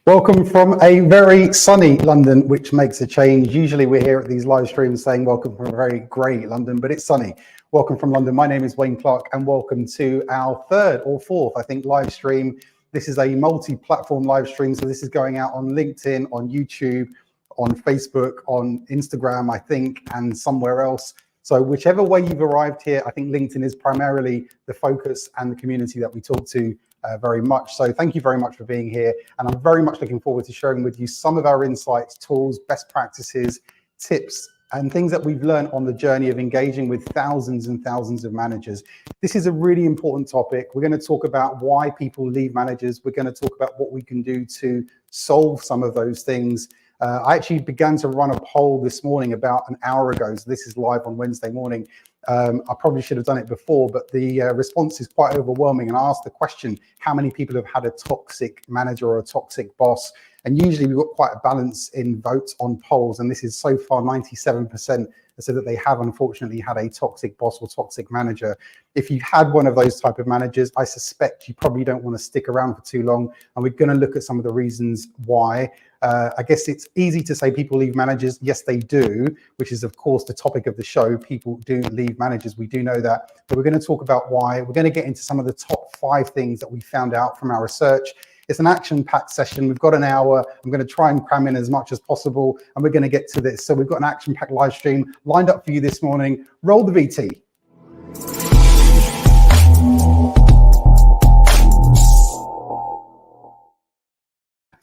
Welcome from a very sunny London, which makes a change. Usually we're here at these live streams saying welcome from a very grey London, but it's sunny. Welcome from London. My name is Wayne Clark and welcome to our third or fourth, I think, live stream. This is a multi-platform live stream. So this is going out on LinkedIn, on YouTube, on Facebook, on Instagram, I think, and somewhere else. So whichever way you've arrived here, I think LinkedIn is primarily the focus and the community that we talk to very much. So thank you very much for being here. And I'm very much looking forward to sharing with you some of our insights, tools, best practices, tips, and things that we've learned on the journey of engaging with thousands and thousands of managers. This is a really important topic. We're going to talk about why people leave managers. We're going to talk about what we can do to solve some of those things. I actually began to run a poll this morning about an hour ago. So this is live on Wednesday morning. I probably should have done it before, but the response is quite overwhelming. And I asked the question, how many people have had a toxic manager or a toxic boss? And usually we've got quite a balance in votes on polls. And this is so far 97% so that they have unfortunately had a toxic boss or toxic manager. If you've had one of those type of managers, I suspect you probably don't want to stick around for too long. And we're going to look at some of the reasons why. I guess it's easy to say people leave managers. Yes, they do, which is, of course, the topic of the show. People do leave managers. We do know that. But we're going to talk about why. We're going to get into some of the top 5 things that we found out from our research. It's an action-packed session. We've got an hour. I'm going to try and cram in as much as possible, and we're going to get to this. So we've got an action-packed live stream lined up for you this morning. Roll the VT.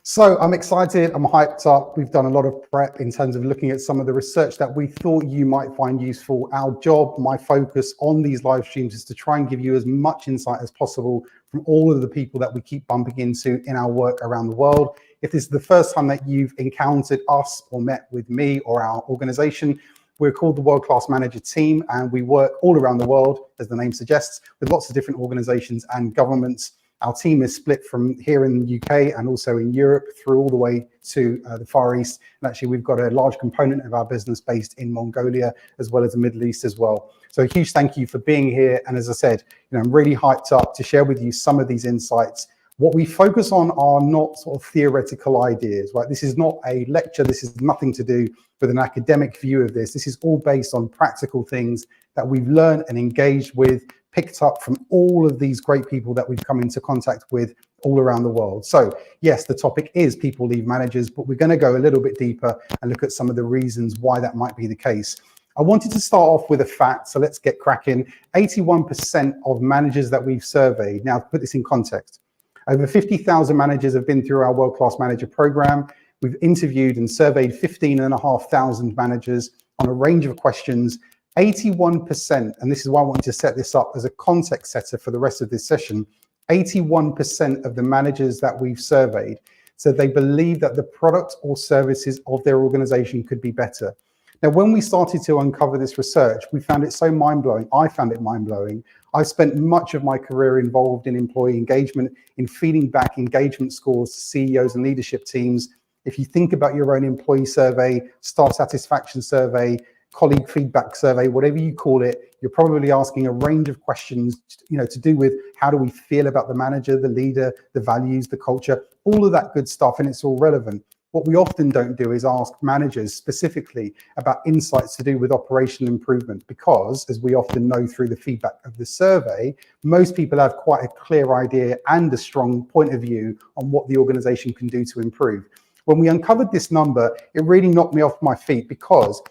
So I'm excited, I'm hyped up. We've done a lot of prep in terms of looking at some of the research that we thought you might find useful. Our job, my focus on these live streams is to try and give you as much insight as possible from all of the people that we keep bumping into in our work around the world. If this is the first time that you've encountered us or met with me or our organization, we're called the World Class Manager Team, and we work all around the world, as the name suggests, with lots of different organizations and governments. Our team is split from here in the UK and also in Europe through all the way to the Far East. And actually, we've got a large component of our business based in Mongolia, as well as the Middle East as well. So a huge thank you for being here. And as I said, I'm really hyped up to share with you some of these insights. What we focus on are not sort of theoretical ideas, right? This is not a lecture. This is nothing to do with an academic view of this. This is all based on practical things that we've learned and engaged with, picked up from all of these great people that we've come into contact with all around the world. So yes, the topic is people leave managers, but we're going to go a little bit deeper and look at some of the reasons why that might be the case. I wanted to start off with a fact, so let's get cracking. 81% of managers that we've surveyed, now to put this in context, over 50,000 managers have been through our World Class Manager program. We've interviewed and surveyed 15,500 managers on a range of questions. 81%, and this is why I wanted to set this up as a context setter for the rest of this session, 81% of the managers that we've surveyed said they believe that the product or services of their organization could be better. Now, when we started to uncover this research, we found it so mind-blowing. I found it mind-blowing. I've spent much of my career involved in employee engagement, in feeding back engagement scores to CEOs and leadership teams. If you think about your own employee survey, staff satisfaction survey, colleague feedback survey, whatever you call it, you're probably asking a range of questions, to do with how do we feel about the manager, the leader, the values, the culture, all of that good stuff, and it's all relevant. What we often don't do is ask managers specifically about insights to do with operational improvement, because as we often know through the feedback of the survey, most people have quite a clear idea and a strong point of view on what the organization can do to improve. When we uncovered this number, it really knocked me off my feet, because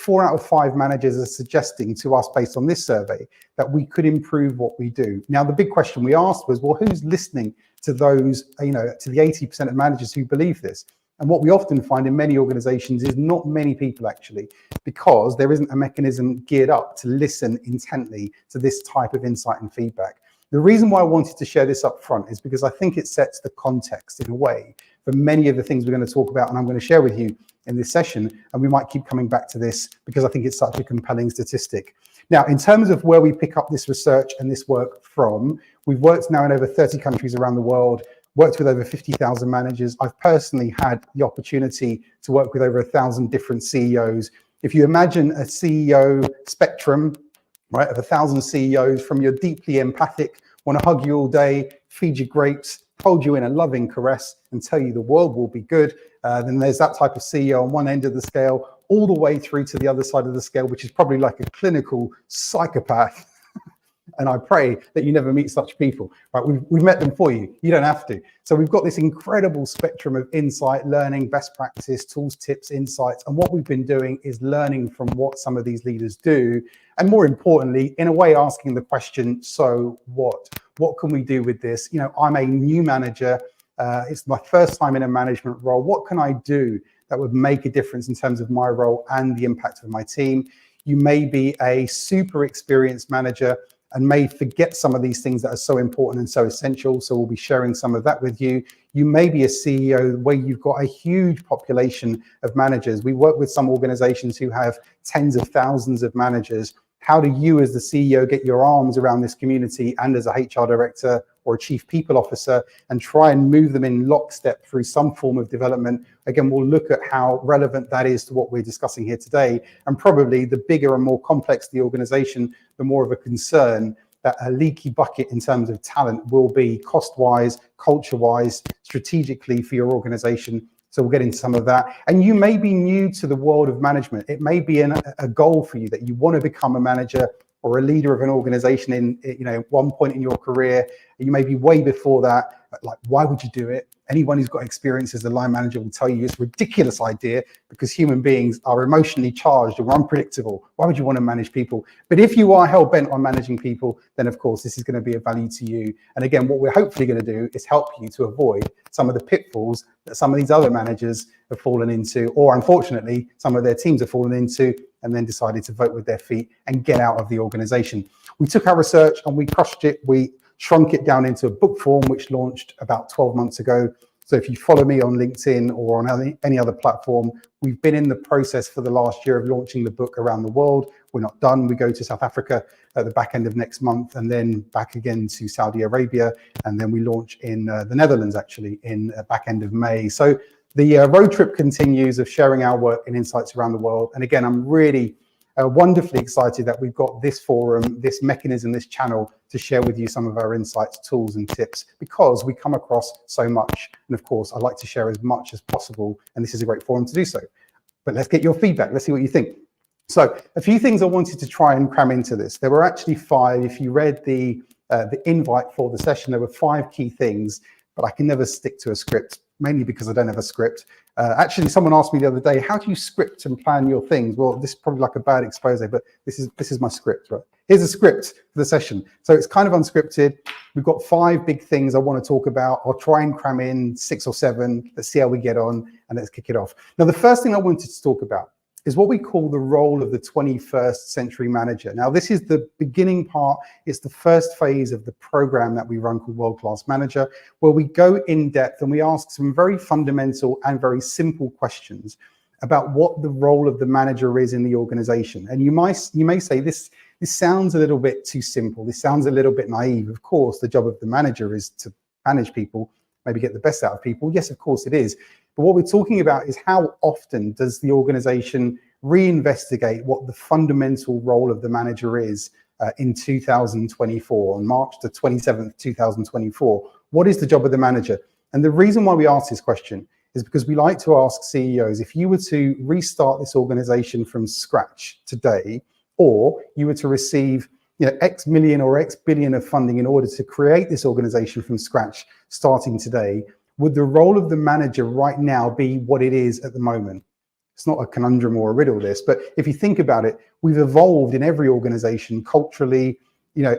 4 out of 5 managers are suggesting to us, based on this survey, that we could improve what we do. Now, the big question we asked was, well, who's listening to those, to the 80% of managers who believe this? And what we often find in many organizations is not many people actually, because there isn't a mechanism geared up to listen intently to this type of insight and feedback. The reason why I wanted to share this up front is because I think it sets the context in a way for many of the things we're going to talk about and I'm going to share with you in this session. And we might keep coming back to this because I think it's such a compelling statistic. Now, in terms of where we pick up this research and this work from, we've worked now in over 30 countries around the world, worked with over 50,000 managers. I've personally had the opportunity to work with over 1,000 different CEOs. If you imagine a CEO spectrum, right, of 1,000 CEOs, from your deeply empathic, want to hug you all day, feed you grapes, hold you in a loving caress and tell you the world will be good. Then there's that type of CEO on one end of the scale, all the way through to the other side of the scale, which is probably like a clinical psychopath. And I pray that you never meet such people, right? We've met them for you. You don't have to. So we've got this incredible spectrum of insight, learning, best practice, tools, tips, insights. And what we've been doing is learning from what some of these leaders do. And more importantly, in a way, asking the question, so what? What can we do with this? You know, I'm a new manager. It's my first time in a management role. What can I do that would make a difference in terms of my role and the impact of my team? You may be a super experienced manager and may forget some of these things that are so important and so essential. So we'll be sharing some of that with you. You may be a CEO where you've got a huge population of managers. We work with some organizations who have tens of thousands of managers. How do you as the CEO get your arms around this community and as a HR director or a chief people officer and try and move them in lockstep through some form of development? Again, we'll look at how relevant that is to what we're discussing here today. And probably the bigger and more complex the organization, the more of a concern that a leaky bucket in terms of talent will be cost-wise, culture-wise, strategically for your organization. So we'll get into some of that. And you may be new to the world of management. It may be a goal for you that you want to become a manager or a leader of an organization in, you know, one point in your career. You may be way before that. Like, why would you do it? Anyone who's got experience as a line manager will tell you it's a ridiculous idea because human beings are emotionally charged or unpredictable. Why would you want to manage people? But if you are hell bent on managing people, then of course this is going to be of value to you. And again, what we're hopefully going to do is help you to avoid some of the pitfalls that some of these other managers have fallen into, or unfortunately, some of their teams have fallen into and then decided to vote with their feet and get out of the organization. We took our research and we crushed it. We shrunk it down into a book form, which launched about 12 months ago. So if you follow me on LinkedIn or on any other platform, we've been in the process for the last year of launching the book around the world. We're not done. We go to South Africa at the back end of next month and then back again to Saudi Arabia. And then we launch in the Netherlands, actually, in back end of May. So the road trip continues of sharing our work and insights around the world. And again, I'm really wonderfully excited that we've got this forum, this mechanism, this channel to share with you some of our insights, tools and tips, because we come across so much. And of course, I like to share as much as possible. And this is a great forum to do so. But let's get your feedback. Let's see what you think. So a few things I wanted to try and cram into this. There were actually 5. If you read the invite for the session, there were 5 key things, but I can never stick to a script, mainly because I don't have a script. Actually, someone asked me the other day, how do you script and plan your things? Well, this is probably like a bad expose, but this is my script, right? Here's a script for the session. So it's kind of unscripted. We've got 5 big things I want to talk about. I'll try and cram in 6 or 7. Let's see how we get on and let's kick it off. Now, the first thing I wanted to talk about is what we call the role of the 21st century manager. Now, this is the beginning part. It's the first phase of the program that we run called World Class Manager, where we go in depth and we ask some very fundamental and very simple questions about what the role of the manager is in the organization. And you may say, this sounds a little bit too simple. This sounds a little bit naive. Of course, the job of the manager is to manage people, maybe get the best out of people. Yes, of course it is. But what we're talking about is how often does the organization reinvestigate what the fundamental role of the manager is in 2024, on March the 27th, 2024. What is the job of the manager? And the reason why we ask this question is because we like to ask CEOs, if you were to restart this organization from scratch today, or you were to receive X million or X billion of funding in order to create this organization from scratch starting today, would the role of the manager right now be what it is at the moment? It's not a conundrum or a riddle, this, but if you think about it, we've evolved in every organization culturally,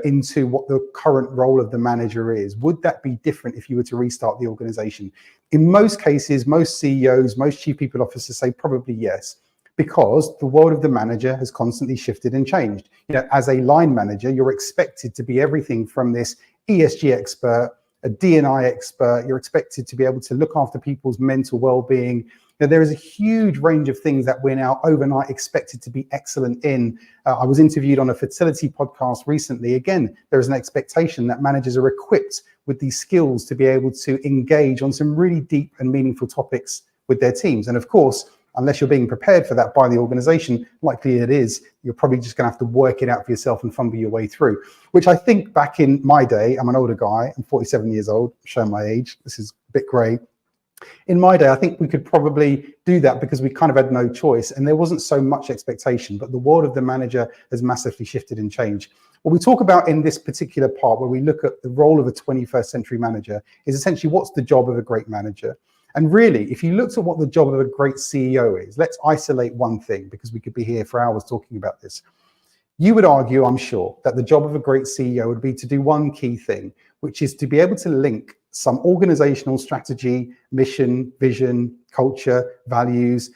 into what the current role of the manager is. Would that be different if you were to restart the organization? In most cases, most CEOs, most chief people officers say probably yes, because the world of the manager has constantly shifted and changed. As a line manager, you're expected to be everything from this ESG expert, a D&I expert. You're expected to be able to look after people's mental well-being. There is a huge range of things that we're now overnight expected to be excellent in. I was interviewed on a fertility podcast recently. Again, there is an expectation that managers are equipped with these skills to be able to engage on some really deep and meaningful topics with their teams. And of course, unless you're being prepared for that by the organization, likely it is, you're probably just going to have to work it out for yourself and fumble your way through, which I think back in my day, I'm an older guy, I'm 47 years old, showing my age, this is a bit grey. In my day, I think we could probably do that because we kind of had no choice and there wasn't so much expectation, but the world of the manager has massively shifted and changed. What we talk about in this particular part, where we look at the role of a 21st century manager, is essentially what's the job of a great manager. And really, if you looked at what the job of a great CEO is, let's isolate one thing because we could be here for hours talking about this. You would argue, I'm sure, that the job of a great CEO would be to do one key thing, which is to be able to link some organizational strategy, mission, vision, culture, values,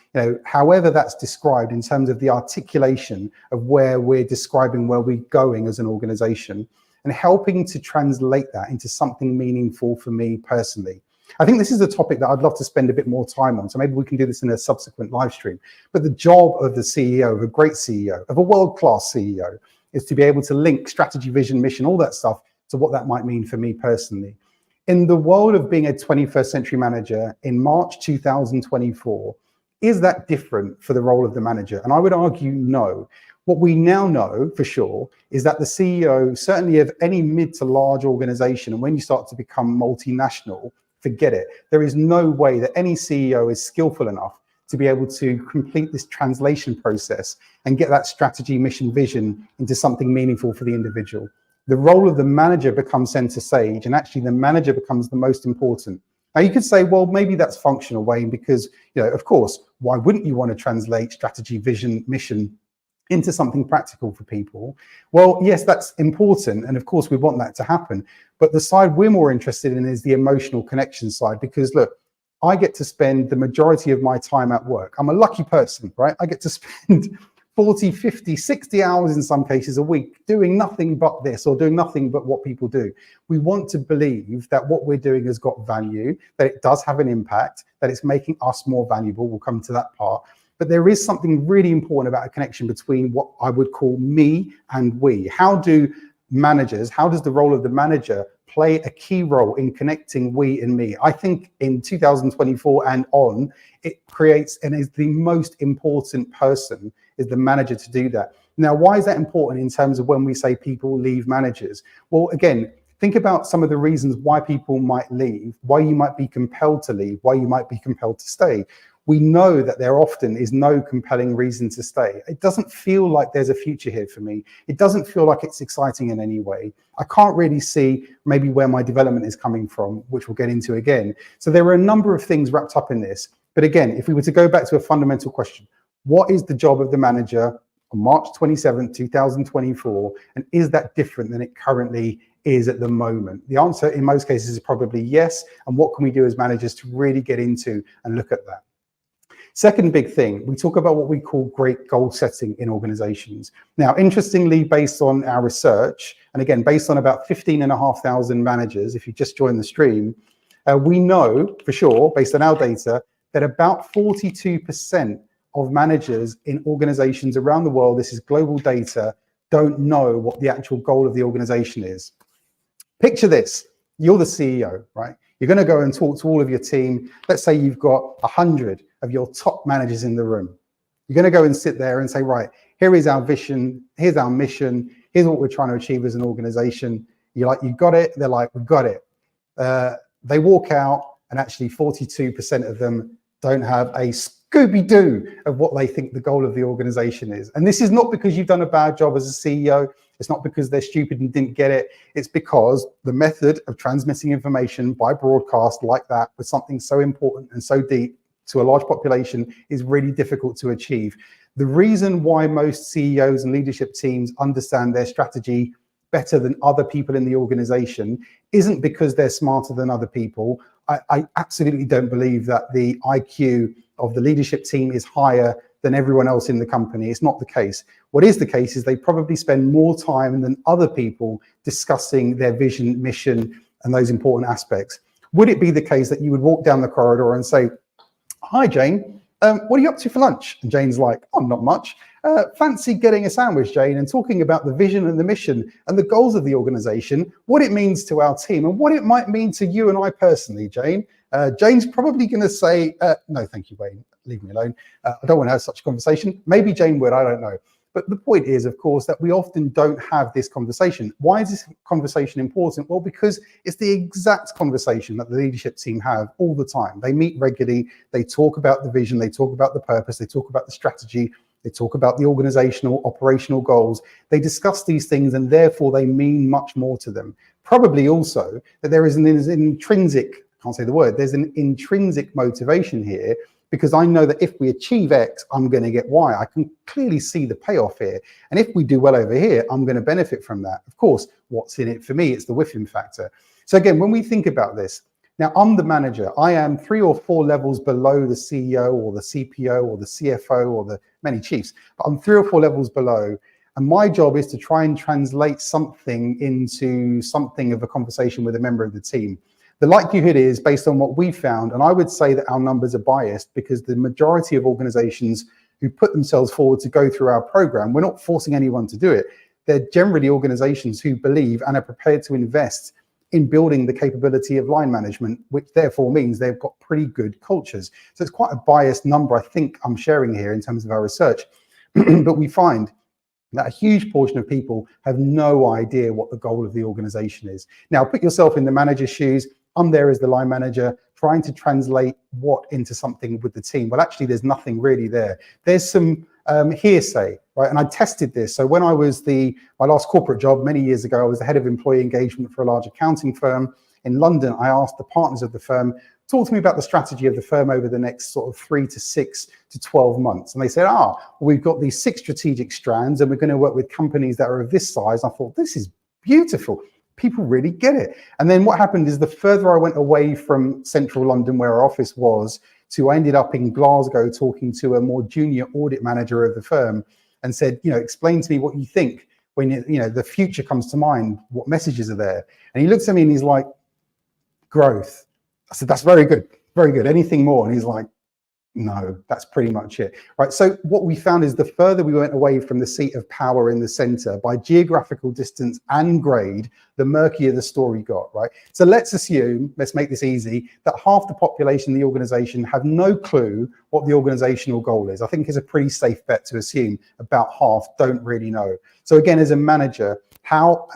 however that's described in terms of the articulation of where we're describing where we're going as an organization, and helping to translate that into something meaningful for me personally. I think this is a topic that I'd love to spend a bit more time on, so maybe we can do this in a subsequent live stream. But the job of the CEO, of a great CEO, of a world-class CEO, is to be able to link strategy, vision, mission, all that stuff to what that might mean for me personally. In the world of being a 21st century manager in March 2024, is that different for the role of the manager? And I would argue no. What we now know for sure is that the CEO, certainly of any mid to large organization, and when you start to become multinational, forget it. There is no way that any CEO is skillful enough to be able to complete this translation process and get that strategy, mission, vision into something meaningful for the individual. The role of the manager becomes center stage, and actually the manager becomes the most important. Now you could say, well, maybe that's functional, Wayne, because, of course, why wouldn't you want to translate strategy, vision, mission into something practical for people? Well, yes, that's important. And of course, we want that to happen. But the side we're more interested in is the emotional connection side, because look, I get to spend the majority of my time at work. I'm a lucky person, right? I get to spend 40, 50, 60 hours in some cases a week doing nothing but this, or doing nothing but what people do. We want to believe that what we're doing has got value, that it does have an impact, that it's making us more valuable. We'll come to that part. But there is something really important about a connection between what I would call me and we. How do managers, how does the role of the manager play a key role in connecting we and me? I think in 2024 and on, it creates and is the most important person is the manager to do that. Now, why is that important in terms of when we say people leave managers? Well, again, think about some of the reasons why people might leave, why you might be compelled to leave, why you might be compelled to stay. We know that there often is no compelling reason to stay. It doesn't feel like there's a future here for me. It doesn't feel like it's exciting in any way. I can't really see maybe where my development is coming from, which we'll get into again. So there are a number of things wrapped up in this. But again, if we were to go back to a fundamental question, what is the job of the manager on March 27, 2024? And is that different than it currently is at the moment? The answer in most cases is probably yes. And what can we do as managers to really get into and look at that? Second big thing, we talk about what we call great goal setting in organizations. Now, interestingly, based on our research, and again, based on about 15,500 managers, if you just joined the stream, we know for sure, based on our data, that about 42% of managers in organizations around the world, this is global data, don't know what the actual goal of the organization is. Picture this, you're the CEO, right? You're going to go and talk to all of your team. Let's say you've got 100 of your top managers in the room. You're going to go and sit there and say, right, here is our vision, here's our mission, here's what we're trying to achieve as an organization. You're like, you got it? They're like, we've got it. They walk out and actually 42% of them don't have a Scooby-Doo of what they think the goal of the organization is. And this is not because you've done a bad job as a CEO. It's not because they're stupid and didn't get it. It's because the method of transmitting information by broadcast like that with something so important and so deep to a large population is really difficult to achieve. The reason why most CEOs and leadership teams understand their strategy better than other people in the organization isn't because they're smarter than other people. I absolutely don't believe that the IQ of the leadership team is higher than everyone else in the company. It's not the case. What is the case is they probably spend more time than other people discussing their vision, mission, and those important aspects. Would it be the case that you would walk down the corridor and say, hi, Jane, what are you up to for lunch? And Jane's like, oh, not much. Fancy getting a sandwich, Jane, and talking about the vision and the mission and the goals of the organization, what it means to our team and what it might mean to you and I personally, Jane. Jane's probably going to say, no, thank you, Wayne. leave me alone. I don't want to have such a conversation. Maybe Jane would, I don't know. But the point is, of course, that we often don't have this conversation. Why is this conversation important? Well, because it's the exact conversation that the leadership team have all the time. They meet regularly, they talk about the vision, they talk about the purpose, they talk about the strategy, they talk about the organizational, operational goals. They discuss these things and therefore they mean much more to them. Probably also that there is an intrinsic, I can't say the word, there's an intrinsic motivation here, because I know that if we achieve X, I'm going to get Y. I can clearly see the payoff here. And if we do well over here, I'm going to benefit from that. Of course, what's in it for me? It's the whiffing factor. So again, when we think about this, now I'm the manager. I am 3 or 4 levels below the CEO or the CPO or the CFO or the many chiefs, but I'm 3 or 4 levels below. And my job is to try and translate something into something of a conversation with a member of the team. The likelihood is based on what we found, and I would say that our numbers are biased because the majority of organizations who put themselves forward to go through our program, we're not forcing anyone to do it. They're generally organizations who believe and are prepared to invest in building the capability of line management, which therefore means they've got pretty good cultures. So it's quite a biased number I think I'm sharing here in terms of our research. But we find that a huge portion of people have no idea what the goal of the organization is. Now, put yourself in the manager's shoes. I'm there as the line manager trying to translate what into something with the team. Well, actually, there's nothing really there. There's some hearsay, right? And I tested this. So when I was my last corporate job many years ago, I was the head of employee engagement for a large accounting firm in London. I asked the partners of the firm, talk to me about the strategy of the firm over the next sort of 3 to 6 to 12 months. And they said, well, we've got these 6 strategic strands and we're going to work with companies that are of this size. I thought, this is beautiful. People really get it. And then what happened is the further I went away from central London where our office was to I ended up in Glasgow talking to a more junior audit manager of the firm and said, explain to me what you think when the future comes to mind, what messages are there? And he looks at me and he's like, growth. I said, that's very good, very good. Anything more? And he's like, no, that's pretty much it, right? So what we found is the further we went away from the seat of power in the center by geographical distance and grade, the murkier the story got, right? So let's assume, let's make this easy, that half the population in the organization have no clue what the organizational goal is. I think it's a pretty safe bet to assume about half don't really know. So again, as a manager, how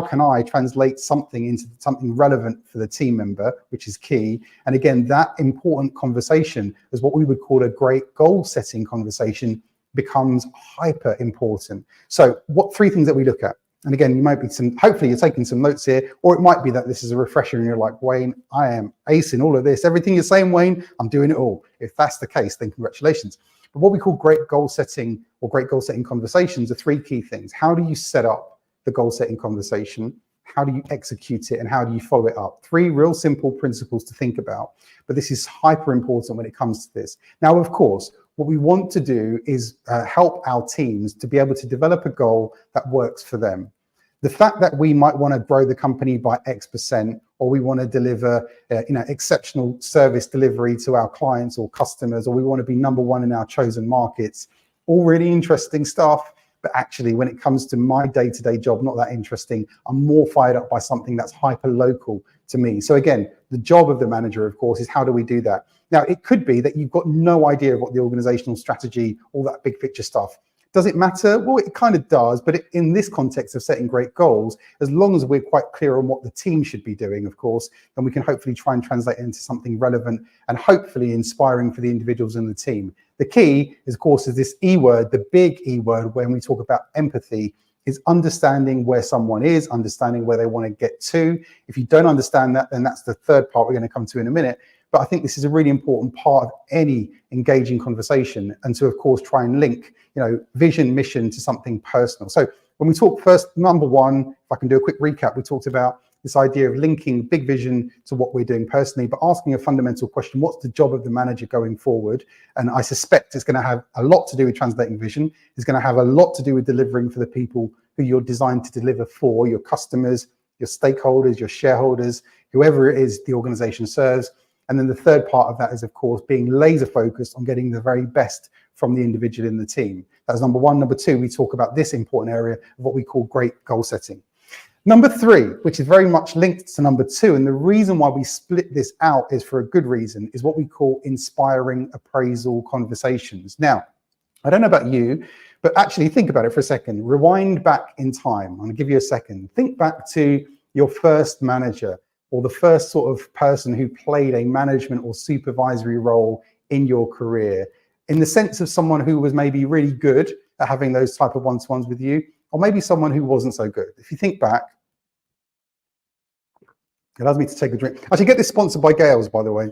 can I translate something into something relevant for the team member, which is key. And again, that important conversation is what we would call a great goal setting conversation becomes hyper important. So what 3 things that we look at? And again, you might be hopefully you're taking some notes here, or it might be that this is a refresher and you're like, Wayne, I am acing all of this. Everything you're saying, Wayne, I'm doing it all. If that's the case, then congratulations. But what we call great goal setting or great goal setting conversations are 3 key things. How do you set up the goal setting conversation? How do you execute it and how do you follow it up? 3 real simple principles to think about, but this is hyper important when it comes to this. Now, of course, what we want to do is help our teams to be able to develop a goal that works for them. The fact that we might want to grow the company by X%, or we want to deliver exceptional service delivery to our clients or customers, or we want to be number 1 in our chosen markets, all really interesting stuff. But actually, when it comes to my day-to-day job, not that interesting. I'm more fired up by something that's hyper-local to me. So again, the job of the manager, of course, is how do we do that? Now, it could be that you've got no idea of what the organizational strategy, all that big picture stuff. Does it matter? Well, it kind of does. But in this context of setting great goals, as long as we're quite clear on what the team should be doing, of course, then we can hopefully try and translate it into something relevant and hopefully inspiring for the individuals in the team. The key is, of course, is this E word, the big E word, when we talk about empathy, is understanding where someone is, understanding where they want to get to. If you don't understand that, then that's the third part we're going to come to in a minute. But I think this is a really important part of any engaging conversation, and to, of course, try and link, vision, mission to something personal. So when we talk first, number 1, if I can do a quick recap, we talked about this idea of linking big vision to what we're doing personally, but asking a fundamental question: what's the job of the manager going forward? And I suspect it's going to have a lot to do with translating vision. It's going to have a lot to do with delivering for the people who you're designed to deliver for, your customers, your stakeholders, your shareholders, whoever it is the organization serves. And then the third part of that is, of course, being laser focused on getting the very best from the individual in the team. That's number 1. Number 2, we talk about this important area of what we call great goal setting. Number 3, which is very much linked to number 2, and the reason why we split this out is for a good reason, is what we call inspiring appraisal conversations. Now, I don't know about you, but actually think about it for a second. Rewind back in time. I'm going to give you a second. Think back to your first manager, or the first sort of person who played a management or supervisory role in your career, in the sense of someone who was maybe really good at having those type of one-to-ones with you, or maybe someone who wasn't so good. If you think back, it allows me to take a drink. I should get this sponsored by Gales, by the way.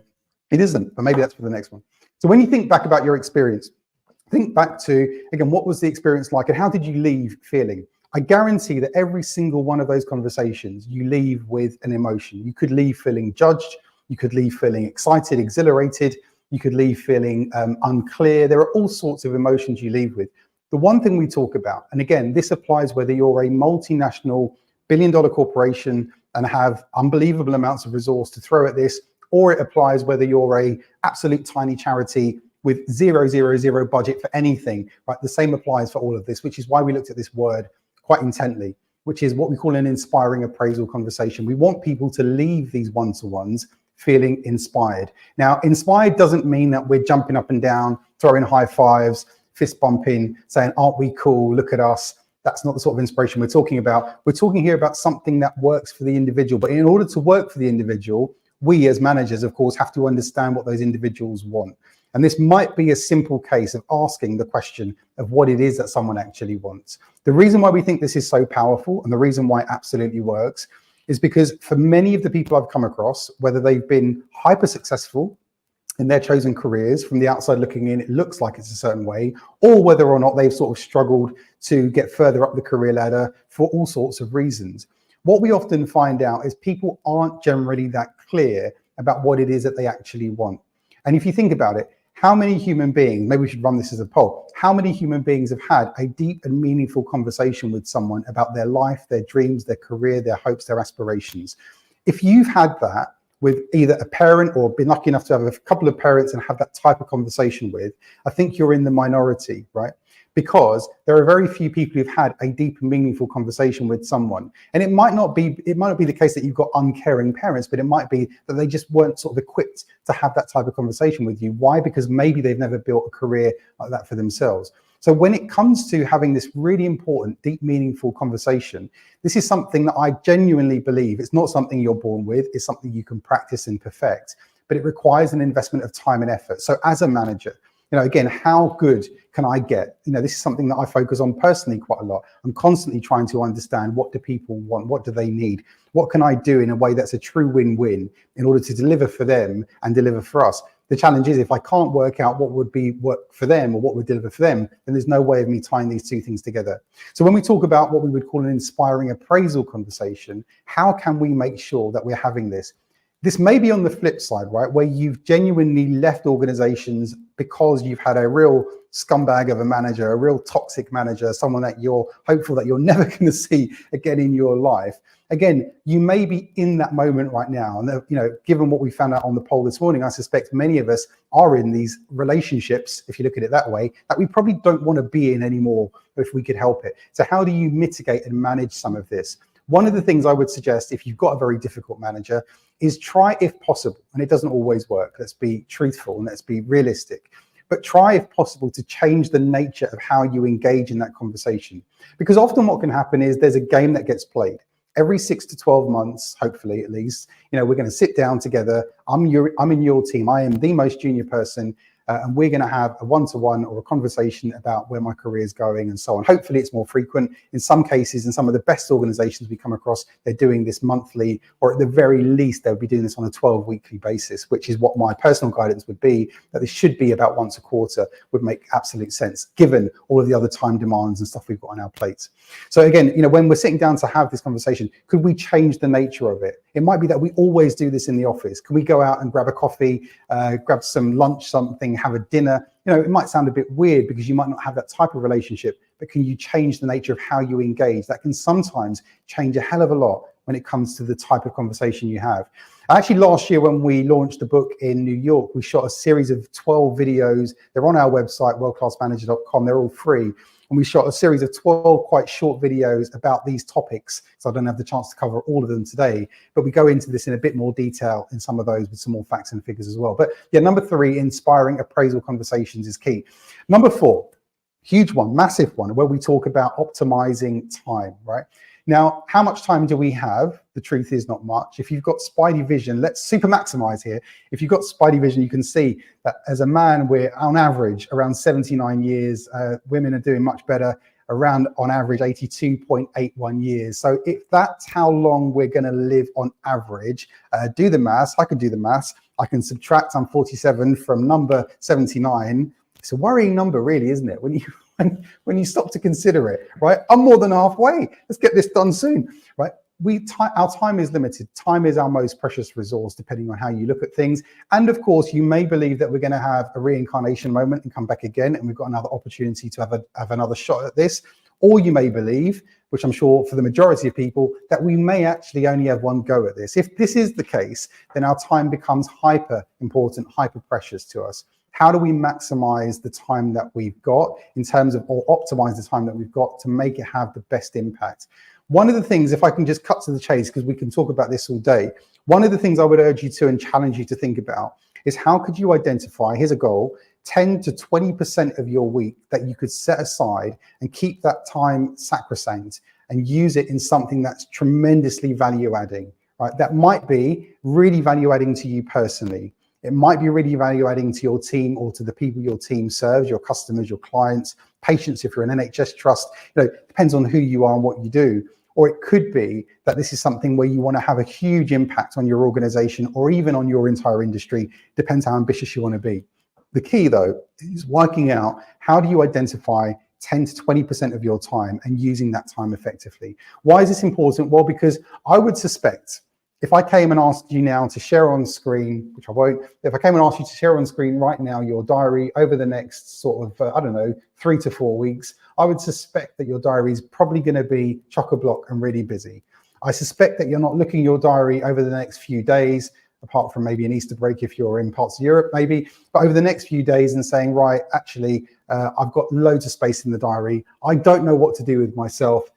It isn't, but maybe that's for the next one. So when you think back about your experience, think back to, again, what was the experience like and how did you leave feeling? I guarantee that every single one of those conversations, you leave with an emotion. You could leave feeling judged. You could leave feeling excited, exhilarated. You could leave feeling unclear. There are all sorts of emotions you leave with. The one thing we talk about, and again, this applies whether you're a multinational billion-dollar corporation and have unbelievable amounts of resource to throw at this, or it applies whether you're a absolute tiny charity with zero budget for anything, right? The same applies for all of this, which is why we looked at this word quite intently, which is what we call an inspiring appraisal conversation. We want people to leave these one-to-ones feeling inspired. Now, inspired doesn't mean that we're jumping up and down, throwing high fives, fist bumping, saying, aren't we cool? Look at us. That's not the sort of inspiration we're talking about. We're talking here about something that works for the individual. But in order to work for the individual, we as managers, of course, have to understand what those individuals want. And this might be a simple case of asking the question of what it is that someone actually wants. The reason why we think this is so powerful and the reason why it absolutely works is because for many of the people I've come across, whether they've been hyper successful in their chosen careers, from the outside looking in, it looks like it's a certain way, or whether or not they've sort of struggled to get further up the career ladder for all sorts of reasons. What we often find out is people aren't generally that clear about what it is that they actually want. And if you think about it, how many human beings, maybe we should run this as a poll, how many human beings have had a deep and meaningful conversation with someone about their life, their dreams, their career, their hopes, their aspirations? If you've had that with either a parent or been lucky enough to have a couple of parents and have that type of conversation with, I think you're in the minority, right? Because there are very few people who've had a deep and meaningful conversation with someone. And it might not be the case that you've got uncaring parents, but it might be that they just weren't sort of equipped to have that type of conversation with you. Why? Because maybe they've never built a career like that for themselves. So when it comes to having this really important, deep, meaningful conversation, this is something that I genuinely believe it's not something you're born with, it's something you can practice and perfect, but it requires an investment of time and effort. So as a manager, again, how good can I get? This is something that I focus on personally quite a lot. I'm constantly trying to understand, what do people want? What do they need? What can I do in a way that's a true win-win in order to deliver for them and deliver for us? The challenge is if I can't work out what would be work for them or what would deliver for them, then there's no way of me tying these two things together. So when we talk about what we would call an inspiring appraisal conversation, how can we make sure that we're having this? This may be on the flip side, right, where you've genuinely left organizations because you've had a real scumbag of a manager, a real toxic manager, someone that you're hopeful that you're never going to see again in your life. Again, you may be in that moment right now. And, given what we found out on the poll this morning, I suspect many of us are in these relationships, if you look at it that way, that we probably don't want to be in anymore if we could help it. So how do you mitigate and manage some of this? One of the things I would suggest, if you've got a very difficult manager, is try, if possible, and it doesn't always work, let's be truthful and let's be realistic, but try, if possible, to change the nature of how you engage in that conversation. Because often what can happen is there's a game that gets played. Every 6 to 12 months, hopefully at least, we're going to sit down together. I'm in your team. I am the most junior person. And we're going to have a one-to-one or a conversation about where my career is going and so on. Hopefully it's more frequent. In some cases, in some of the best organizations we come across, they're doing this monthly, or at the very least, they'll be doing this on a 12-weekly basis, which is what my personal guidance would be, that this should be about once a quarter would make absolute sense, given all of the other time demands and stuff we've got on our plates. So again, when we're sitting down to have this conversation, could we change the nature of it? It might be that we always do this in the office. Can we go out and grab a coffee, grab some lunch, something, have a dinner? It might sound a bit weird because you might not have that type of relationship, but can you change the nature of how you engage? That can sometimes change a hell of a lot when it comes to the type of conversation you have. Actually, last year when we launched the book in New York, we shot a series of 12 videos. They're on our website, worldclassmanager.com. They're all free, and we shot a series of 12 quite short videos about these topics. So I don't have the chance to cover all of them today, but we go into this in a bit more detail in some of those with some more facts and figures as well. But yeah, number 3, inspiring appraisal conversations is key. Number 4, huge one, massive one, where we talk about optimizing time, right? Now, how much time do we have? The truth is not much. If you've got spidey vision, let's super maximize here. If you've got spidey vision, you can see that as a man, we're on average around 79 years. Women are doing much better, around on average 82.81 years. So if that's how long we're going to live on average, do the maths. I can do the maths. I can subtract, I'm 47, from number 79. It's a worrying number, really, isn't it? When you stop to consider it, right? I'm more than halfway. Let's get this done soon, right? Our time is limited. Time is our most precious resource, depending on how you look at things. And of course, you may believe that we're going to have a reincarnation moment and come back again, and we've got another opportunity to have another shot at this. Or you may believe, which I'm sure for the majority of people, that we may actually only have one go at this. If this is the case, then our time becomes hyper important, hyper precious to us. How do we maximize the time that we've got in terms of, or optimize the time that we've got to make it have the best impact? One of the things, if I can just cut to the chase, because we can talk about this all day, one of the things I would urge you to and challenge you to think about is how could you identify, here's a goal, 10 to 20% of your week that you could set aside and keep that time sacrosanct and use it in something that's tremendously value adding, right? That might be really value adding to you personally. It might be really value adding to your team or to the people your team serves, your customers, your clients, patients, if you're an NHS trust, it depends on who you are and what you do. Or it could be that this is something where you want to have a huge impact on your organization or even on your entire industry. Depends how ambitious you want to be. The key, though, is working out how do you identify 10 to 20% of your time and using that time effectively. Why is this important? Well, because I would suspect if I came and asked you now to share on screen, which I won't, if I came and asked you to share on screen right now your diary over the next sort of, 3 to 4 weeks, I would suspect that your diary is probably going to be chock-a-block and really busy. I suspect that you're not looking at your diary over the next few days, apart from maybe an Easter break if you're in parts of Europe, maybe, but over the next few days and saying, right, actually, I've got loads of space in the diary. I don't know what to do with myself.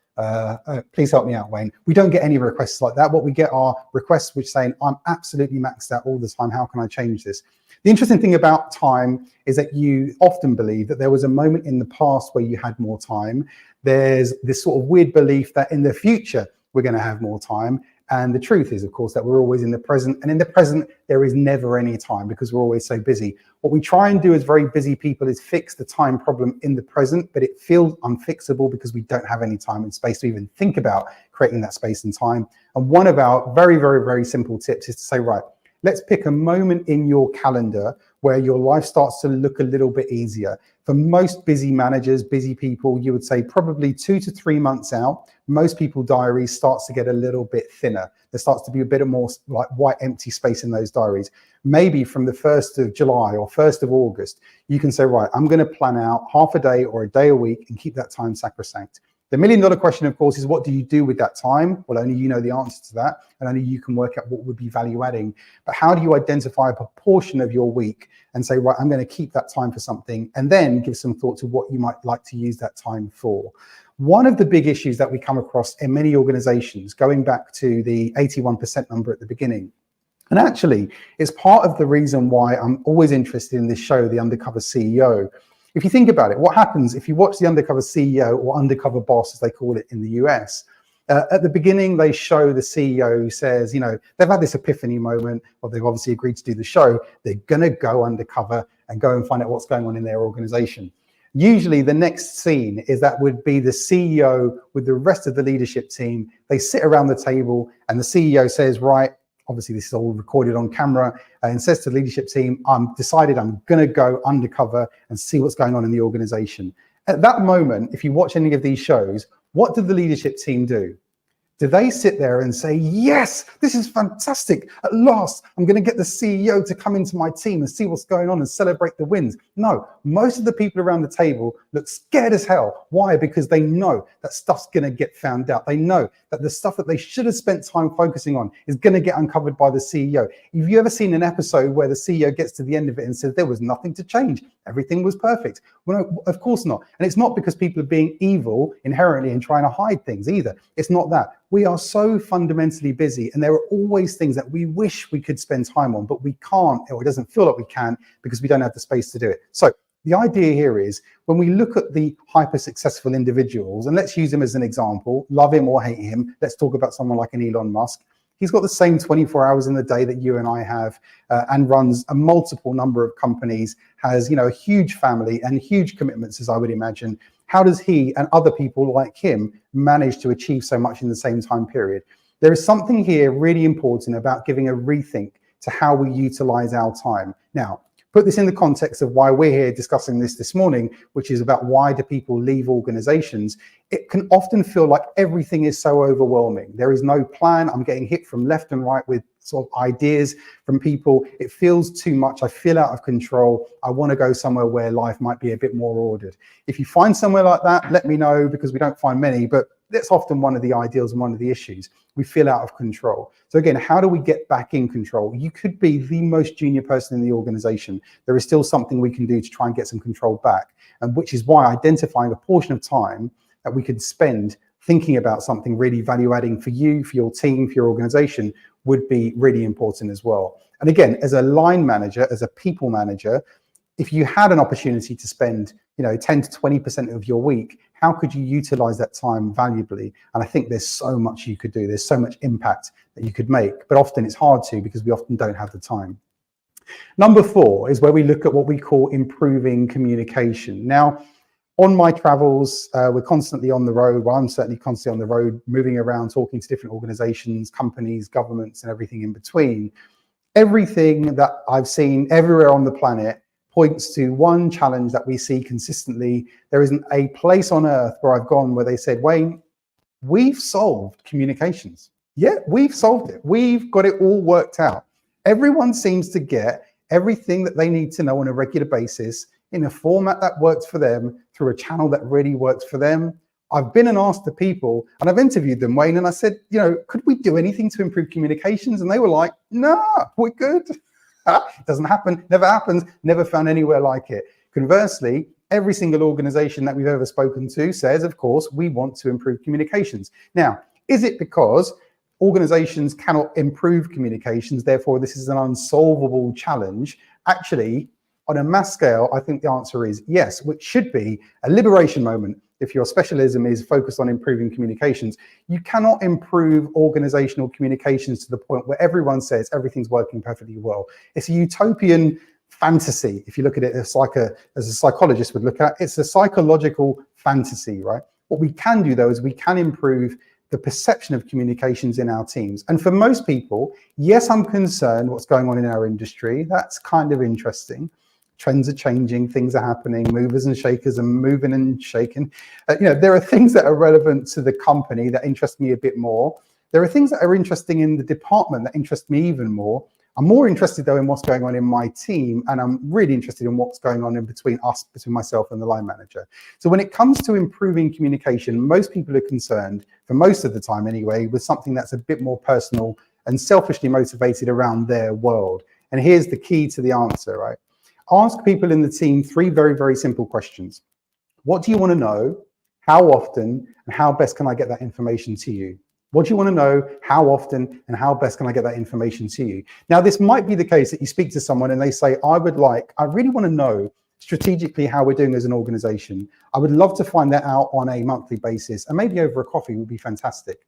Please help me out, Wayne. We don't get any requests like that. What we get are requests which saying, I'm absolutely maxed out all the time. How can I change this? The interesting thing about time is that you often believe that there was a moment in the past where you had more time. There's this sort of weird belief that in the future, we're going to have more time. And the truth is, of course, that we're always in the present. And in the present, there is never any time because we're always so busy. What we try and do as very busy people is fix the time problem in the present, but it feels unfixable because we don't have any time and space to even think about creating that space and time. And one of our very, very, very simple tips is to say, right, let's pick a moment in your calendar where your life starts to look a little bit easier. For most busy managers, busy people, you would say probably 2 to 3 months out, most people's diaries starts to get a little bit thinner. There starts to be a bit more like white empty space in those diaries. Maybe from the 1st of July or 1st of August, you can say, right, I'm going to plan out half a day or a day a week and keep that time sacrosanct. The $1 million question, of course, is what do you do with that time? Well, only you know the answer to that, and only you can work out what would be value adding. But how do you identify a proportion of your week and say, right, I'm going to keep that time for something, and then give some thought to what you might like to use that time for? One of the big issues that we come across in many organizations, going back to the 81% number at the beginning, and actually it's part of the reason why I'm always interested in this show, The Undercover CEO. If you think about it, what happens if you watch The Undercover CEO or Undercover Boss, as they call it in the US, at the beginning, they show the CEO who says, they've had this epiphany moment, or they've obviously agreed to do the show. They're going to go undercover and go and find out what's going on in their organization. Usually the next scene is that would be the CEO with the rest of the leadership team. They sit around the table and the CEO says, right, obviously this is all recorded on camera, and says to the leadership team, I'm decided I'm going to go undercover and see what's going on in the organization. At that moment, if you watch any of these shows, what did the leadership team do? Do they sit there and say, yes, this is fantastic. At last, I'm going to get the CEO to come into my team and see what's going on and celebrate the wins? No, most of the people around the table look scared as hell. Why? Because they know that stuff's going to get found out. They know that the stuff that they should have spent time focusing on is going to get uncovered by the CEO. Have you ever seen an episode where the CEO gets to the end of it and says there was nothing to change? Everything was perfect. Well, no, of course not. And it's not because people are being evil inherently and trying to hide things either. It's not that. We are so fundamentally busy, and there are always things that we wish we could spend time on, but we can't, or it doesn't feel like we can because we don't have the space to do it. So the idea here is when we look at the hyper successful individuals, and let's use him as an example, love him or hate him. Let's talk about someone like an Elon Musk. He's got the same 24 hours in the day that you and I have, and runs a multiple number of companies, has, a huge family and huge commitments, as I would imagine. How does he and other people like him manage to achieve so much in the same time period? There is something here really important about giving a rethink to how we utilize our time. Now, put this in the context of why we're here discussing this morning, which is about why do people leave organizations. It can often feel like everything is so overwhelming. There is no plan. I'm getting hit from left and right with sort of ideas from people. It feels too much. I feel out of control. I want to go somewhere where life might be a bit more ordered. If you find somewhere like that, let me know, because we don't find many, but that's often one of the ideals and one of the issues. We feel out of control. So again, how do we get back in control? You could be the most junior person in the organization. There is still something we can do to try and get some control back, and which is why identifying a portion of time that we could spend thinking about something really value adding for you, for your team, for your organization would be really important as well. And again, as a line manager, as a people manager, if you had an opportunity to spend 10 to 20% of your week, how could you utilize that time valuably? And I think there's so much you could do. There's so much impact that you could make, but often it's hard to because we often don't have the time. Number 4 is where we look at what we call improving communication. Now, on my travels, we're constantly on the road. Well, I'm certainly constantly on the road, moving around, talking to different organizations, companies, governments, and everything in between. Everything that I've seen everywhere on the planet points to one challenge that we see consistently. There isn't a place on earth where I've gone where they said, Wayne, we've solved communications. Yeah, we've solved it. We've got it all worked out. Everyone seems to get everything that they need to know on a regular basis in a format that works for them, through a channel that really works for them. I've been and asked the people, and I've interviewed them, Wayne, and I said, could we do anything to improve communications? And they were like, no, we're good. It doesn't happen, never happens, never found anywhere like it. Conversely, every single organization that we've ever spoken to says, of course, we want to improve communications. Now, is it because organizations cannot improve communications, therefore this is an unsolvable challenge? Actually, on a mass scale, I think the answer is yes, which should be a liberation moment. If your specialism is focused on improving communications, you cannot improve organizational communications to the point where everyone says everything's working perfectly well. It's a utopian fantasy. If you look at it as a psychologist would look at, it's a psychological fantasy, right? What we can do though is we can improve the perception of communications in our teams. And for most people, yes, I'm concerned what's going on in our industry. That's kind of interesting. Trends are changing, things are happening, movers and shakers are moving and shaking. There are things that are relevant to the company that interest me a bit more. There are things that are interesting in the department that interest me even more. I'm more interested though in what's going on in my team, and I'm really interested in what's going on in between myself and the line manager. So when it comes to improving communication, most people are concerned, for most of the time anyway, with something that's a bit more personal and selfishly motivated around their world. And here's the key to the answer, right? Ask people in the team 3 very, very simple questions. What do you want to know? How often? And how best can I get that information to you? What do you want to know? How often? And how best can I get that information to you? Now, this might be the case that you speak to someone and they say, I really want to know strategically how we're doing as an organization. I would love to find that out on a monthly basis, and maybe over a coffee would be fantastic.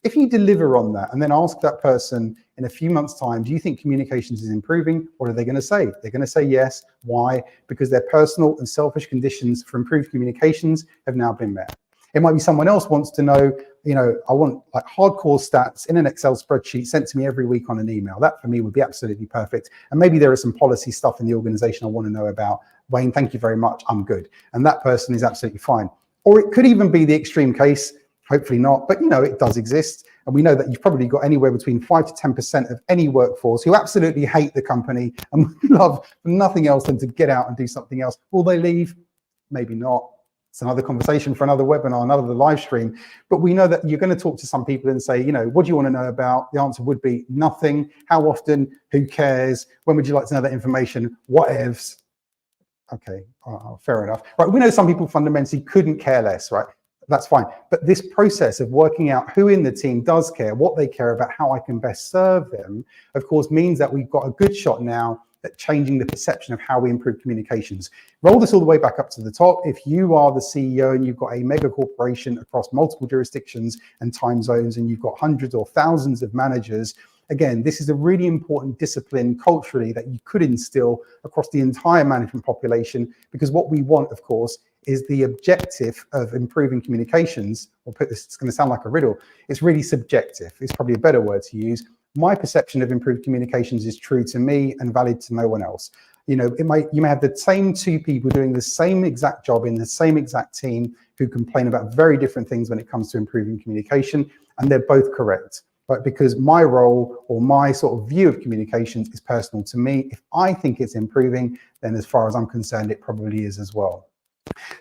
If you deliver on that and then ask that person in a few months' time, do you think communications is improving? What are they going to say? They're going to say yes. Why? Because their personal and selfish conditions for improved communications have now been met. It might be someone else wants to know, I want like hardcore stats in an Excel spreadsheet sent to me every week on an email. That for me would be absolutely perfect. And maybe there is some policy stuff in the organization I want to know about. Wayne, thank you very much. I'm good. And that person is absolutely fine. Or it could even be the extreme case. Hopefully not, but it does exist. And we know that you've probably got anywhere between 5 to 10% of any workforce who absolutely hate the company and would love nothing else than to get out and do something else. Will they leave? Maybe not. It's another conversation for another webinar, another live stream. But we know that you're going to talk to some people and say, what do you want to know about? The answer would be nothing. How often? Who cares? When would you like to know that information? Whatevs. Okay, fair enough. Right, we know some people fundamentally couldn't care less, right? That's fine. But this process of working out who in the team does care, what they care about, how I can best serve them, of course, means that we've got a good shot now at changing the perception of how we improve communications. Roll this all the way back up to the top. If you are the CEO and you've got a mega corporation across multiple jurisdictions and time zones, and you've got hundreds or thousands of managers, again, this is a really important discipline culturally that you could instill across the entire management population, because what we want, of course, is the objective of improving communications. I'll put this, it's going to sound like a riddle. It's really subjective. It's probably a better word to use. My perception of improved communications is true to me and valid to no one else. You may have the same two people doing the same exact job in the same exact team who complain about very different things when it comes to improving communication, and they're both correct. But because my role or my sort of view of communications is personal to me, if I think it's improving, then as far as I'm concerned, it probably is as well.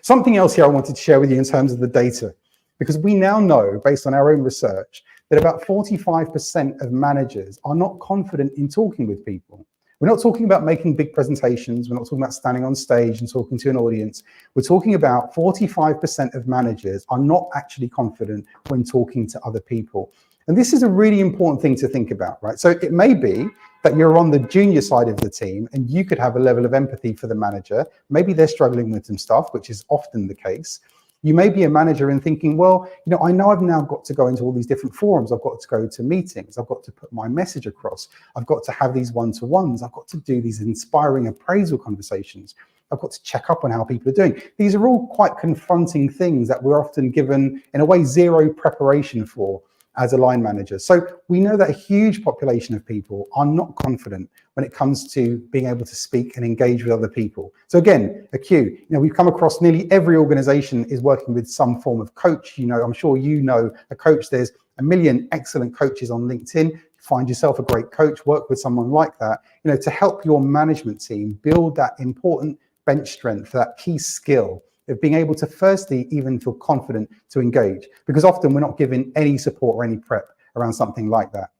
Something else here I wanted to share with you in terms of the data, because we now know, based on our own research, that about 45% of managers are not confident in talking with people. We're not talking about making big presentations. We're not talking about standing on stage and talking to an audience. We're talking about 45% of managers are not actually confident when talking to other people. And this is a really important thing to think about, right? So it may be that you're on the junior side of the team and you could have a level of empathy for the manager. Maybe they're struggling with some stuff, which is often the case. You may be a manager and thinking, well, I know I've now got to go into all these different forums. I've got to go to meetings. I've got to put my message across. I've got to have these one-to-ones. I've got to do these inspiring appraisal conversations. I've got to check up on how people are doing. These are all quite confronting things that we're often given, in a way, zero preparation for as a line manager. So we know that a huge population of people are not confident when it comes to being able to speak and engage with other people. So again, a cue, we've come across nearly every organization is working with some form of coach. I'm sure a coach. There's a million excellent coaches on LinkedIn. Find yourself a great coach, work with someone like that, to help your management team build that important bench strength, that key skill of being able to firstly even feel confident to engage, because often we're not given any support or any prep around something like that.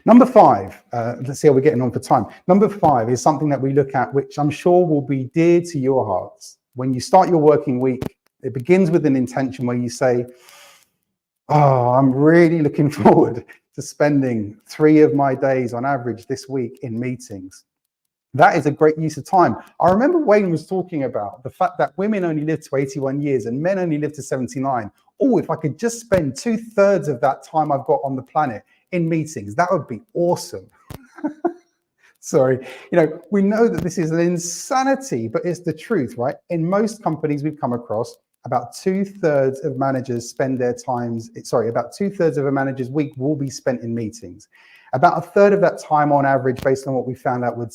Number 5, let's see how we're getting on for time. Number 5 is something that we look at, which I'm sure will be dear to your hearts. When you start your working week, it begins with an intention where you say, I'm really looking forward to spending 3 of my days on average this week in meetings. That is a great use of time. I remember Wayne was talking about the fact that women only live to 81 years and men only live to 79. Oh, if I could just spend 2/3 of that time I've got on the planet in meetings, that would be awesome. Sorry, we know that this is an insanity, but it's the truth, right? In most companies we've come across, about 2/3 of managers spend their times, about 2/3 of a manager's week will be spent in meetings. About 1/3 of that time on average, based on what we found out, would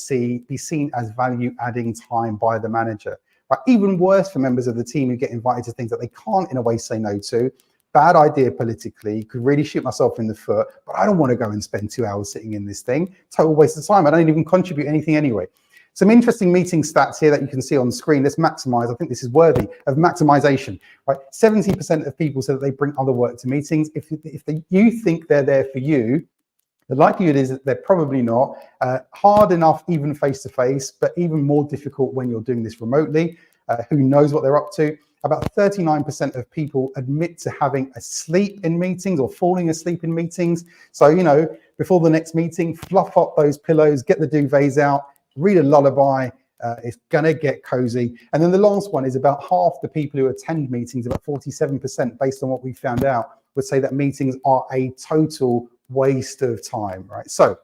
be seen as value adding time by the manager. But even worse for members of the team who get invited to things that they can't in a way say no to. Bad idea politically, could really shoot myself in the foot, but I don't want to go and spend 2 hours sitting in this thing. Total waste of time. I don't even contribute anything anyway. Some interesting meeting stats here that you can see on the screen. Let's maximize. I think this is worthy of maximization, right? 70% of people say that they bring other work to meetings. If you think they're there for you, the likelihood is that they're probably not. Hard enough even face-to-face, but even more difficult when you're doing this remotely. Who knows what they're up to? About 39% of people admit to having a sleep in meetings or falling asleep in meetings. So, before the next meeting, fluff up those pillows, get the duvets out, read a lullaby. It's gonna get cozy. And then the last one is about half the people who attend meetings, about 47%, based on what we found out, would say that meetings are a total waste of time, right? So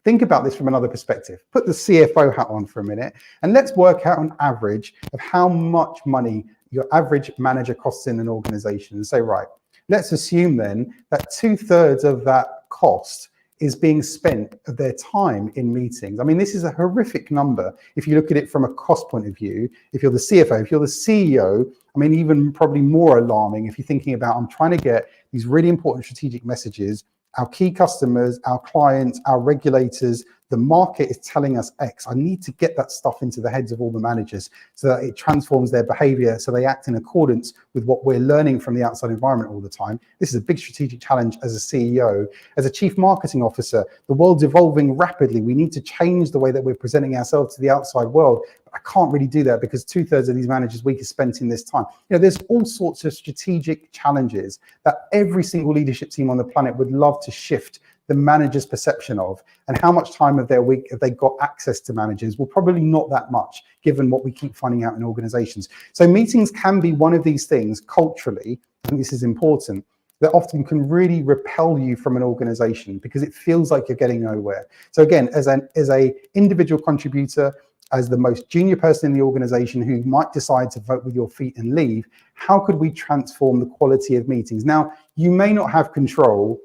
think about this from another perspective. Put the CFO hat on for a minute, and let's work out an average of how much money your average manager costs in an organization, and say, right, let's assume then that 2/3 of that cost is being spent of their time in meetings. I mean, this is a horrific number if you look at it from a cost point of view. If you're the CFO, if you're the CEO, I mean, even probably more alarming if you're thinking about, I'm trying to get these really important strategic messages our key customers, our clients, our regulators, the market is telling us X. I need to get that stuff into the heads of all the managers so that it transforms their behavior, so they act in accordance with what we're learning from the outside environment all the time. This is a big strategic challenge as a CEO. As a chief marketing officer, the world's evolving rapidly. We need to change the way that we're presenting ourselves to the outside world. But I can't really do that because 2/3 of these managers' week is spent in this time. There's all sorts of strategic challenges that every single leadership team on the planet would love to shift the manager's perception of. And how much time of their week have they got access to managers? Well, probably not that much, given what we keep finding out in organizations. So meetings can be one of these things culturally, I think this is important, that often can really repel you from an organization because it feels like you're getting nowhere. So again, as a individual contributor, as the most junior person in the organization who might decide to vote with your feet and leave, how could we transform the quality of meetings? Now, you may not have control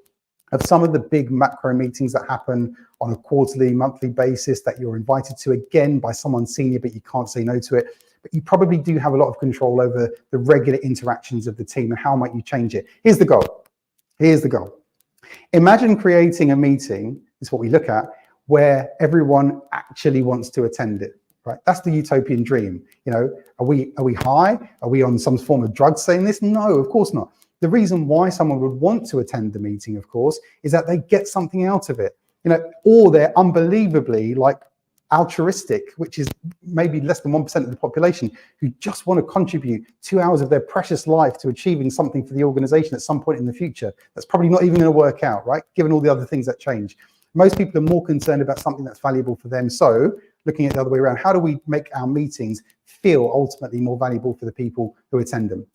of some of the big macro meetings that happen on a quarterly, monthly basis that you're invited to, again, by someone senior, but you can't say no to it. But you probably do have a lot of control over the regular interactions of the team and how might you change it. Here's the goal. Here's the goal. Imagine creating a meeting, is what we look at, where everyone actually wants to attend it, right? That's the utopian dream. Are we high? Are we on some form of drug saying this? No, of course not. The reason why someone would want to attend the meeting, of course, is that they get something out of it, or they're unbelievably altruistic, which is maybe less than 1% of the population, who just want to contribute 2 hours of their precious life to achieving something for the organization at some point in the future. That's probably not even going to work out, right? Given all the other things that change. Most people are more concerned about something that's valuable for them. So looking at the other way around, how do we make our meetings feel ultimately more valuable for the people who attend them?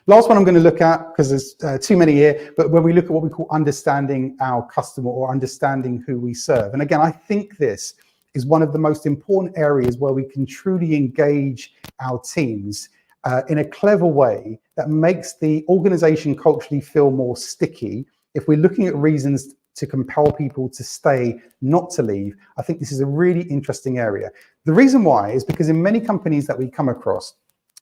Last one I'm going to look at, because there's too many here, but when we look at what we call understanding our customer or understanding who we serve. And again, I think this is one of the most important areas where we can truly engage our teams in a clever way that makes the organization culturally feel more sticky. If we're looking at reasons to compel people to stay, not to leave, I think this is a really interesting area. The reason why is because in many companies that we come across,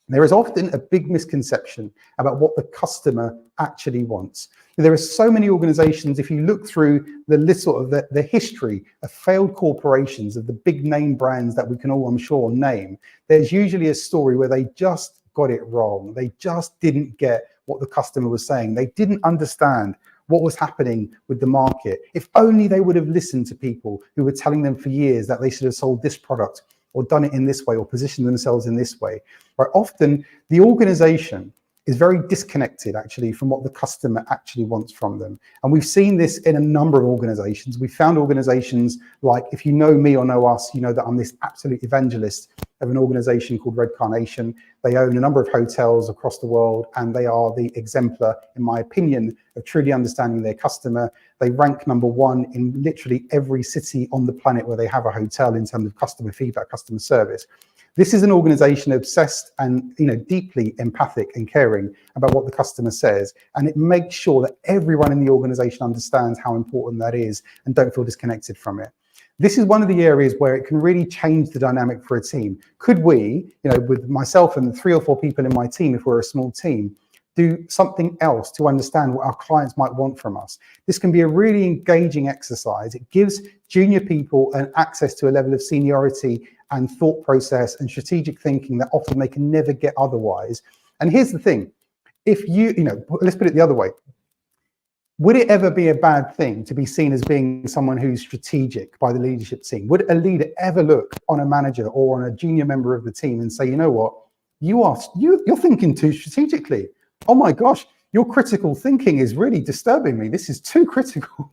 there is often a big misconception about what the customer actually wants. There are so many organizations, if you look through the list of the history of failed corporations, of the big name brands that we can all, I'm sure, name, there's usually a story where they just got it wrong. They just didn't get what the customer was saying. They didn't understand what was happening with the market. If only they would have listened to people who were telling them for years that they should have sold this product or done it in this way or positioned themselves in this way. Right? Often the organization is very disconnected actually from what the customer actually wants from them. And we've seen this in a number of organizations. We found organizations like, if you know me or know us, you know that I'm this absolute evangelist of an organization called Red Carnation. They own a number of hotels across the world, and they are the exemplar, in my opinion, of truly understanding their customer. They rank #1 in literally every city on the planet where they have a hotel in terms of customer feedback, customer service. This is an organization obsessed and deeply empathic and caring about what the customer says, and it makes sure that everyone in the organization understands how important that is and don't feel disconnected from it. This is one of the areas where it can really change the dynamic for a team. Could we, with myself and 3 or 4 people in my team, if we're a small team, do something else to understand what our clients might want from us? This can be a really engaging exercise. It gives junior people an access to a level of seniority and thought process and strategic thinking that often they can never get otherwise. And here's the thing, if let's put it the other way. Would it ever be a bad thing to be seen as being someone who's strategic by the leadership team? Would a leader ever look on a manager or on a junior member of the team and say, you know what, you're thinking too strategically. Oh my gosh, your critical thinking is really disturbing me. This is too critical.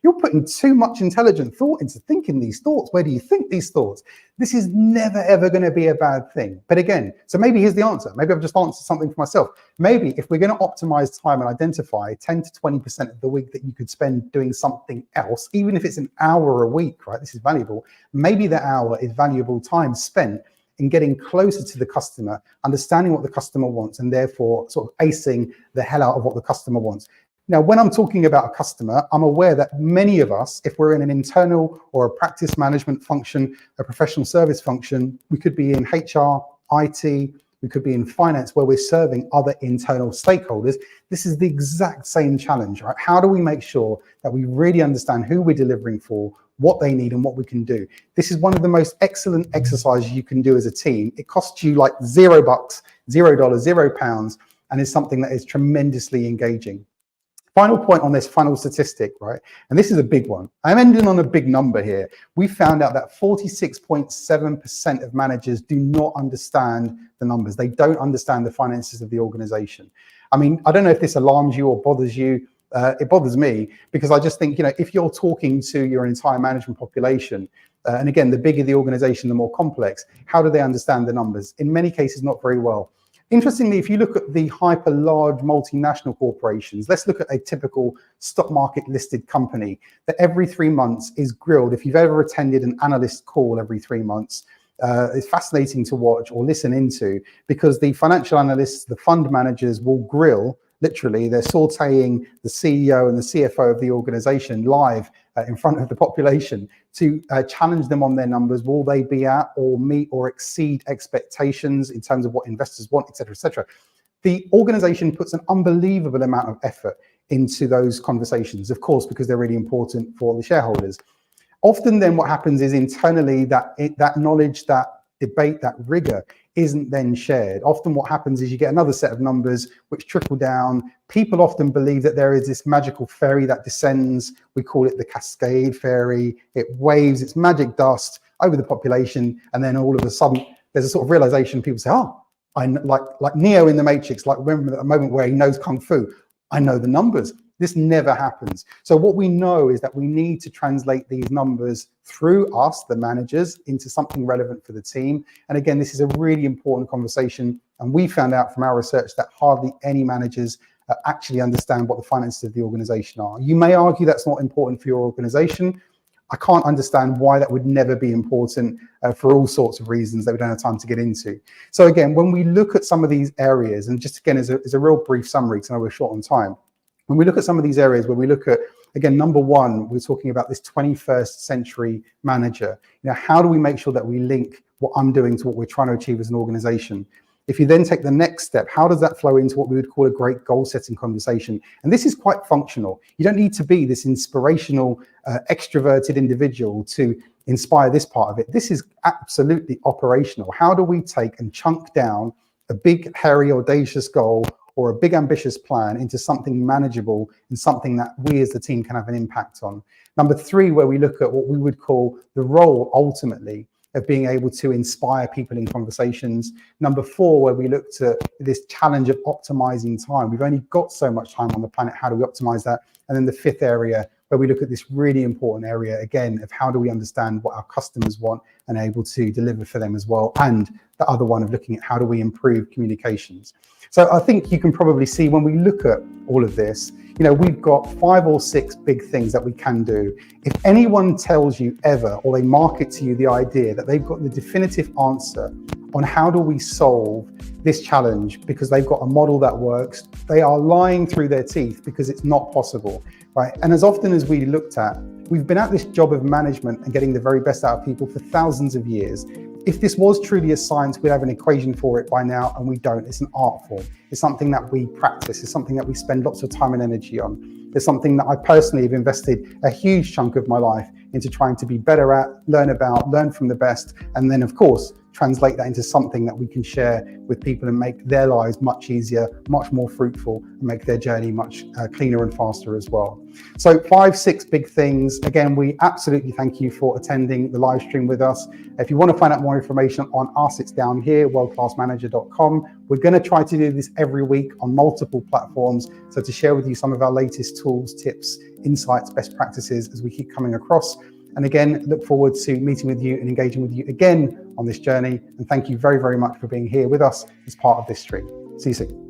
You're putting too much intelligent thought into thinking these thoughts. Where do you think these thoughts? This is never, ever going to be a bad thing. But again, so maybe here's the answer. Maybe I've just answered something for myself. Maybe if we're going to optimize time and identify 10 to 20% of the week that you could spend doing something else, even if it's an hour a week, right? This is valuable. Maybe that hour is valuable time spent in getting closer to the customer, understanding what the customer wants, and therefore sort of acing the hell out of what the customer wants. Now, when I'm talking about a customer, I'm aware that many of us, if we're in an internal or a practice management function, a professional service function, we could be in HR, IT, We could be in finance where we're serving other internal stakeholders. This is the exact same challenge, right? How do we make sure that we really understand who we're delivering for, what they need and what we can do? This is one of the most excellent exercises you can do as a team. It costs you like $0, $0, £0, and is something that is tremendously engaging. Final point on this final statistic, right? And this is a big one. I'm ending on a big number here. We found out that 46.7% of managers do not understand the numbers. They don't understand the finances of the organization. I mean, I don't know if this alarms you or bothers you. It bothers me because I just think, if you're talking to your entire management population, and again, the bigger the organization, the more complex, how do they understand the numbers? In many cases, not very well. Interestingly, if you look at the hyper large multinational corporations, let's look at a typical stock market listed company that every 3 months is grilled. If you've ever attended an analyst call every 3 months, it's fascinating to watch or listen into, because the financial analysts, the fund managers will grill. Literally, they're sauteing the CEO and the CFO of the organization live in front of the population to challenge them on their numbers. Will they be at or meet or exceed expectations in terms of what investors want, et cetera, et cetera? The organization puts an unbelievable amount of effort into those conversations, of course, because they're really important for the shareholders. Often then what happens is internally that knowledge, that debate, that rigor isn't then shared. Often what happens is you get another set of numbers which trickle down. People often believe that there is this magical fairy that descends. We call it the cascade fairy. It waves its magic dust over the population, and then all of a sudden there's a sort of realization. People say, oh, I like Neo in the Matrix, like remember the moment where he knows Kung Fu. I know the numbers. This never happens. So what we know is that we need to translate these numbers through us, the managers, into something relevant for the team. And again, this is a really important conversation. And we found out from our research that hardly any managers actually understand what the finances of the organization are. You may argue that's not important for your organization. I can't understand why that would never be important for all sorts of reasons that we don't have time to get into. So again, when we look at some of these areas, and just again as a real brief summary, because I know we're short on time, when we look at some of these areas where we look at, again, number one, we're talking about this 21st century manager. How do we make sure that we link what I'm doing to what we're trying to achieve as an organization? If you then take the next step, how does that flow into what we would call a great goal setting conversation? And this is quite functional. You don't need to be this inspirational, extroverted individual to inspire this part of it. This is absolutely operational. How do we take and chunk down a big, hairy, audacious goal or a big ambitious plan into something manageable and something that we as the team can have an impact on? Number three, where we look at what we would call the role ultimately of being able to inspire people in conversations. Number four, where we looked at this challenge of optimizing time. We've only got so much time on the planet. How do we optimize that? And then the fifth area, where we look at this really important area, again, of how do we understand what our customers want and able to deliver for them as well. And the other one of looking at how do we improve communications. So I think you can probably see when we look at all of this, we've got 5 or 6 big things that we can do. If anyone tells you ever, or they market to you the idea that they've got the definitive answer on how do we solve this challenge because they've got a model that works, they are lying through their teeth, because it's not possible, right? And as often as we looked at, we've been at this job of management and getting the very best out of people for thousands of years. If this was truly a science, we'd have an equation for it by now, and we don't. It's an art form. It's something that we practice. It's something that we spend lots of time and energy on. It's something that I personally have invested a huge chunk of my life into trying to be better at, learn about, learn from the best, and then of course, translate that into something that we can share with people and make their lives much easier, much more fruitful, and make their journey much cleaner and faster as well. So 5, 6 big things. Again, we absolutely thank you for attending the live stream with us. If you want to find out more information on us, it's down here, worldclassmanager.com. We're going to try to do this every week on multiple platforms. So to share with you some of our latest tools, tips, insights, best practices as we keep coming across. And again, look forward to meeting with you and engaging with you again on this journey. And thank you very, very much for being here with us as part of this stream. See you soon.